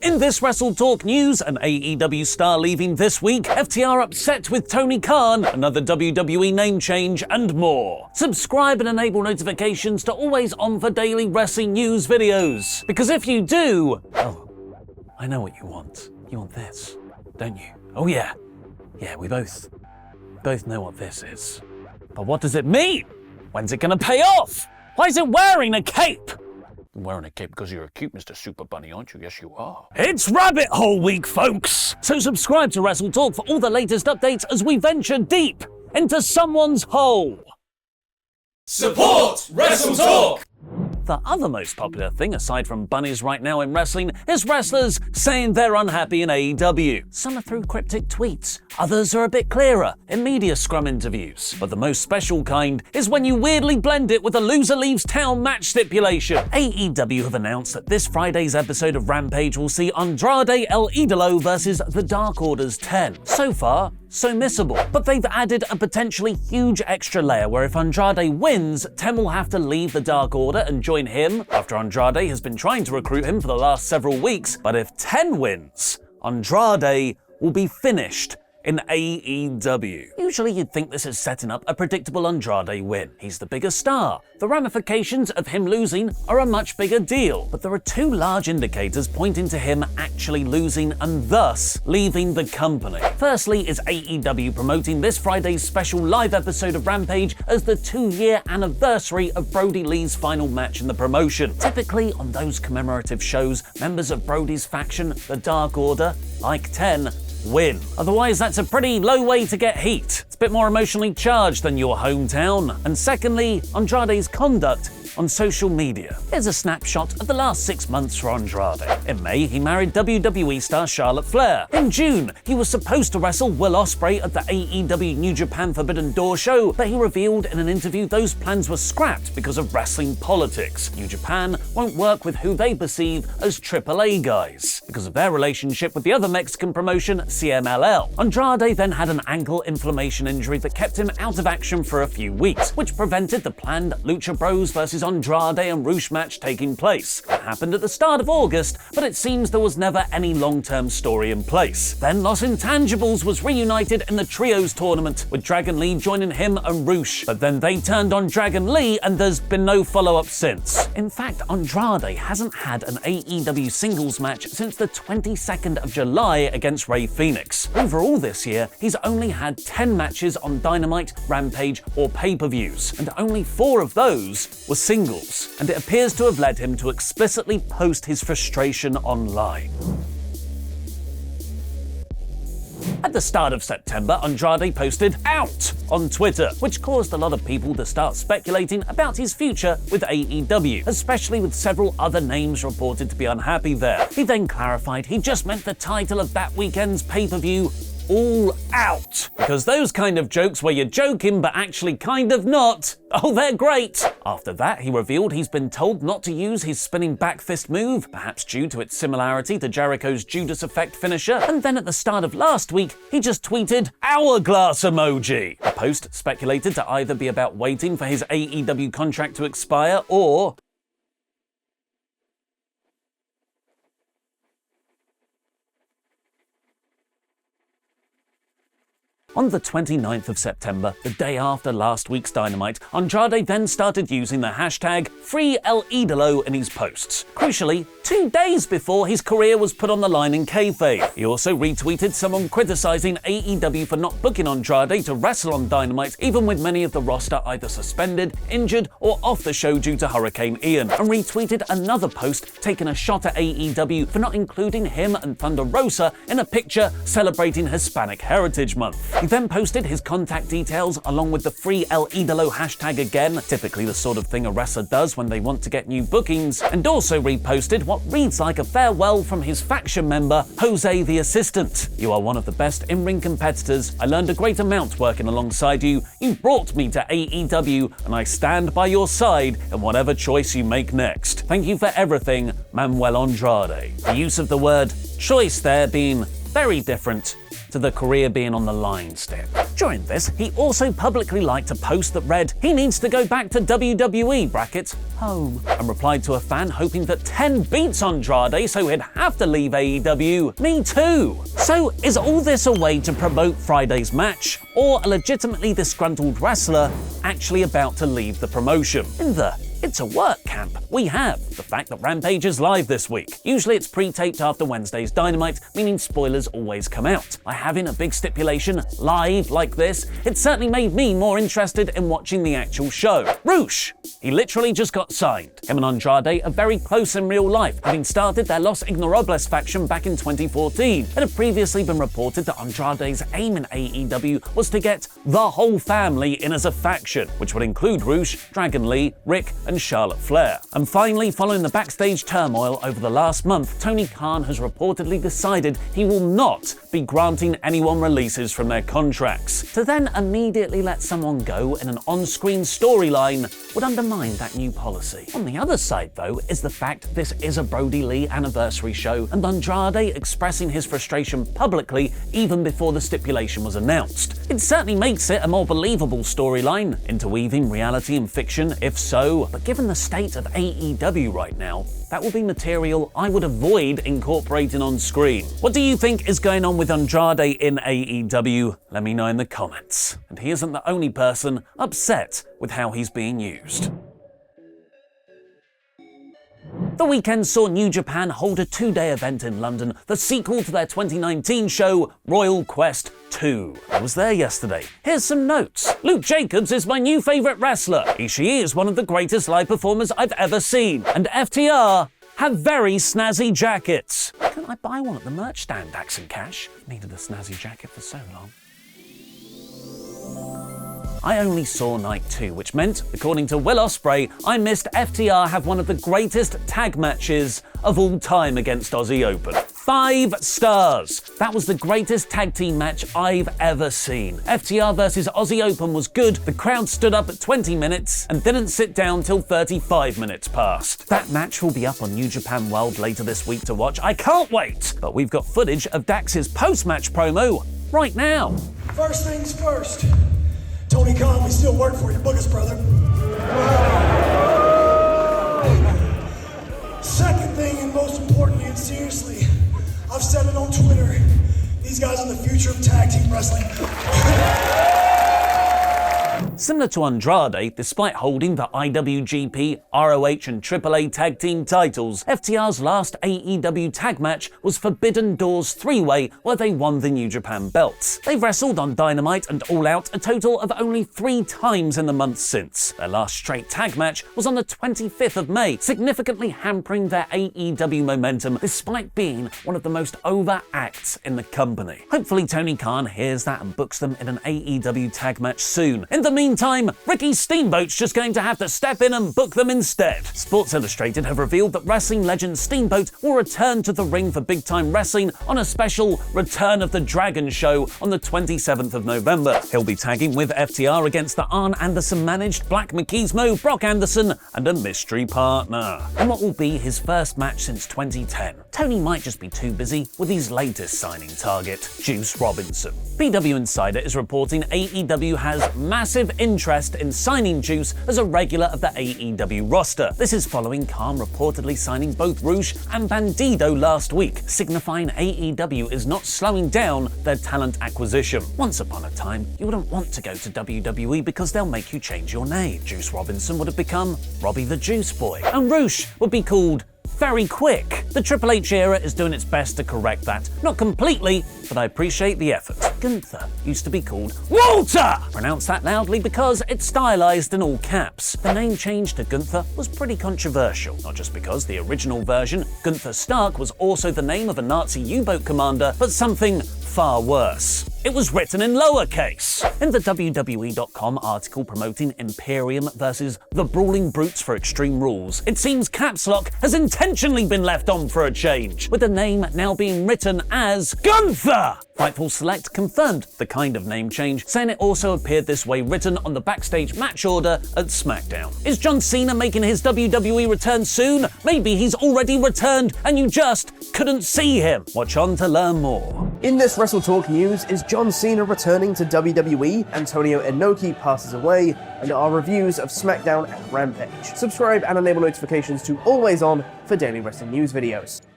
In this WrestleTalk news, an AEW star leaving this week, FTR upset with Tony Khan, another WWE name change, and more. Subscribe and enable notifications to always on for daily wrestling news videos. Because if you do, oh, I know what you want. You want this, don't you? Oh yeah. Yeah, we both know what this is. But what does it mean? When's it gonna pay off? Why is it wearing a cape? You're wearing a cape because you're a cute Mr. Super Bunny, aren't you? Yes, you are. It's Rabbit Hole Week, folks! So subscribe to WrestleTalk for all the latest updates as we venture deep into someone's hole. Support WrestleTalk! The other most popular thing, aside from bunnies right now in wrestling, is wrestlers saying they're unhappy in AEW. Some are through cryptic tweets, others are a bit clearer in media scrum interviews. But the most special kind is when you weirdly blend it with a loser leaves town match stipulation. AEW have announced that this Friday's episode of Rampage will see Andrade and AEW versus the Dark Order's 10. So far, so missable. But they've added a potentially huge extra layer where if Andrade wins, Ten will have to leave the Dark Order and join him after Andrade has been trying to recruit him for the last several weeks. But if Ten wins, Andrade will be finished in AEW. Usually you'd think this is setting up a predictable Andrade win. He's the bigger star. The ramifications of him losing are a much bigger deal. But there are two large indicators pointing to him actually losing and thus leaving the company. Firstly is AEW promoting this Friday's special live episode of Rampage as the 2-year anniversary of Brody Lee's final match in the promotion. Typically on those commemorative shows, members of Brody's faction, the Dark Order, like 10, win. Otherwise, that's a pretty low way to get heat. It's a bit more emotionally charged than your hometown. And secondly, Andrade's conduct on social media. Here's a snapshot of the last 6 months for Andrade. In May, he married WWE star Charlotte Flair. In June, he was supposed to wrestle Will Ospreay at the AEW New Japan Forbidden Door show, but he revealed in an interview those plans were scrapped because of wrestling politics. New Japan won't work with who they perceive as AAA guys, because of their relationship with the other Mexican promotion, CMLL. Andrade then had an ankle inflammation injury that kept him out of action for a few weeks, which prevented the planned Lucha Bros versus Andrade and Roosh match taking place. It happened at the start of August, but it seems there was never any long-term story in place. Then Los Intangibles was reunited in the Trios tournament, with Dragon Lee joining him and Roosh. But then they turned on Dragon Lee and there's been no follow-up since. In fact, Andrade hasn't had an AEW singles match since the 22nd of July against Rey Fenix. Overall this year, he's only had 10 matches on Dynamite, Rampage, or pay-per-views, and only 4 of those were singles, and it appears to have led him to explicitly post his frustration online. At the start of September, Andrade posted "out" on Twitter, which caused a lot of people to start speculating about his future with AEW, especially with several other names reported to be unhappy there. He then clarified he just meant the title of that weekend's pay-per-view, All Out, because those kind of jokes where you're joking but actually kind of not, oh, they're great. After that, he revealed he's been told not to use his spinning back fist move, perhaps due to its similarity to Jericho's Judas Effect finisher, and then at the start of last week, he just tweeted hourglass emoji. The post speculated to either be about waiting for his AEW contract to expire or on the 29th of September, the day after last week's Dynamite, Andrade then started using the hashtag #FreeElIdolo in his posts. Crucially, 2 days before his career was put on the line in kayfabe. He also retweeted someone criticizing AEW for not booking Andrade to wrestle on Dynamite, even with many of the roster either suspended, injured, or off the show due to Hurricane Ian, and retweeted another post taking a shot at AEW for not including him and Thunder Rosa in a picture celebrating Hispanic Heritage Month. He then posted his contact details along with the #FreeElIdolo hashtag again, typically the sort of thing a wrestler does when they want to get new bookings, and also reposted what reads like a farewell from his faction member, Jose the Assistant. "You are one of the best in-ring competitors. I learned a great amount working alongside you. You brought me to AEW, and I stand by your side in whatever choice you make next. Thank you for everything, Manuel Andrade." The use of the word choice there being very different to the career being on the line step. During this, he also publicly liked a post that read, "He needs to go back to WWE, brackets, home," and replied to a fan hoping that 10 beats Andrade so he'd have to leave AEW. Me too! So, is all this a way to promote Friday's match, or a legitimately disgruntled wrestler actually about to leave the promotion? In the "it's a work" camp, we have the fact that Rampage is live this week. Usually it's pre-taped after Wednesday's Dynamite, meaning spoilers always come out. By having a big stipulation live like this, it certainly made me more interested in watching the actual show. Roosh! He literally just got signed. Him and Andrade are very close in real life, having started their Los Ignorables faction back in 2014. It had previously been reported that Andrade's aim in AEW was to get the whole family in as a faction, which would include Roosh, Dragon Lee, Rick, and Charlotte Flair. And finally, following the backstage turmoil over the last month, Tony Khan has reportedly decided he will not be granting anyone releases from their contracts. To then immediately let someone go in an on-screen storyline would undermine that new policy. On the other side, though, is the fact this is a Brody Lee anniversary show, and Andrade expressing his frustration publicly even before the stipulation was announced. It certainly makes it a more believable storyline, interweaving reality and fiction, if so, but given the state of AEW right now, that would be material I would avoid incorporating on screen. What do you think is going on with Andrade in AEW? Let me know in the comments. And he isn't the only person upset with how he's being used. The weekend saw New Japan hold a 2-day event in London, the sequel to their 2019 show, Royal Quest 2. I was there yesterday. Here's some notes. Luke Jacobs is my new favourite wrestler. Ishii is one of the greatest live performers I've ever seen. And FTR have very snazzy jackets. Couldn't I buy one at the merch stand, Dax and Cash? Needed a snazzy jacket for so long. I only saw night 2, which meant, according to Will Ospreay, I missed FTR have one of the greatest tag matches of all time against Aussie Open. 5 stars! That was the greatest tag team match I've ever seen. FTR versus Aussie Open was good, the crowd stood up at 20 minutes and didn't sit down till 35 minutes passed. That match will be up on New Japan World later this week to watch. I can't wait! But we've got footage of Dax's post-match promo right now. First things first. Tony Khan, we still work for you. Book us, brother. Second thing, and most importantly and seriously, I've said it on Twitter, these guys are the future of tag team wrestling. Similar to Andrade, despite holding the IWGP, ROH and AAA tag team titles, FTR's last AEW tag match was Forbidden Doors 3-way, where they won the New Japan belts. They've wrestled on Dynamite and All Out a total of only 3 times in the months since. Their last straight tag match was on the 25th of May, significantly hampering their AEW momentum despite being one of the most over acts in the company. Hopefully Tony Khan hears that and books them in an AEW tag match soon. In the meantime, Ricky Steamboat's just going to have to step in and book them instead. Sports Illustrated have revealed that wrestling legend Steamboat will return to the ring for Big Time Wrestling on a special Return of the Dragon show on the 27th of November. He'll be tagging with FTR against the Arn Anderson-managed Black Machismo, Brock Anderson, and a mystery partner. And what will be his first match since 2010? Tony might just be too busy with his latest signing target, Juice Robinson. PW Insider is reporting AEW has massive interest in signing Juice as a regular of the AEW roster. This is following Khan reportedly signing both Roosh and Bandido last week, signifying AEW is not slowing down their talent acquisition. Once upon a time, you wouldn't want to go to WWE because they'll make you change your name. Juice Robinson would have become Robbie the Juice Boy, and Roosh would be called Very Quick. The Triple H era is doing its best to correct that. Not completely, but I appreciate the effort. Gunther used to be called Walter! Pronounce that loudly because it's stylized in all caps. The name change to Gunther was pretty controversial, not just because the original version, Gunther Stark, was also the name of a Nazi U-boat commander, but something far worse. It was written in lowercase. In the WWE.com article promoting Imperium versus the Brawling Brutes for Extreme Rules, it seems Caps Lock has intentionally been left on for a change, with the name now being written as Gunther! Fightful Select confirmed the kind of name change, saying it also appeared this way written on the backstage match order at SmackDown. Is John Cena making his WWE return soon? Maybe he's already returned and you just couldn't see him. Watch on to learn more. In this WrestleTalk news, is John Cena returning to WWE, Antonio Inoki passes away, and our reviews of SmackDown and Rampage. Subscribe and enable notifications to always on for daily wrestling news videos.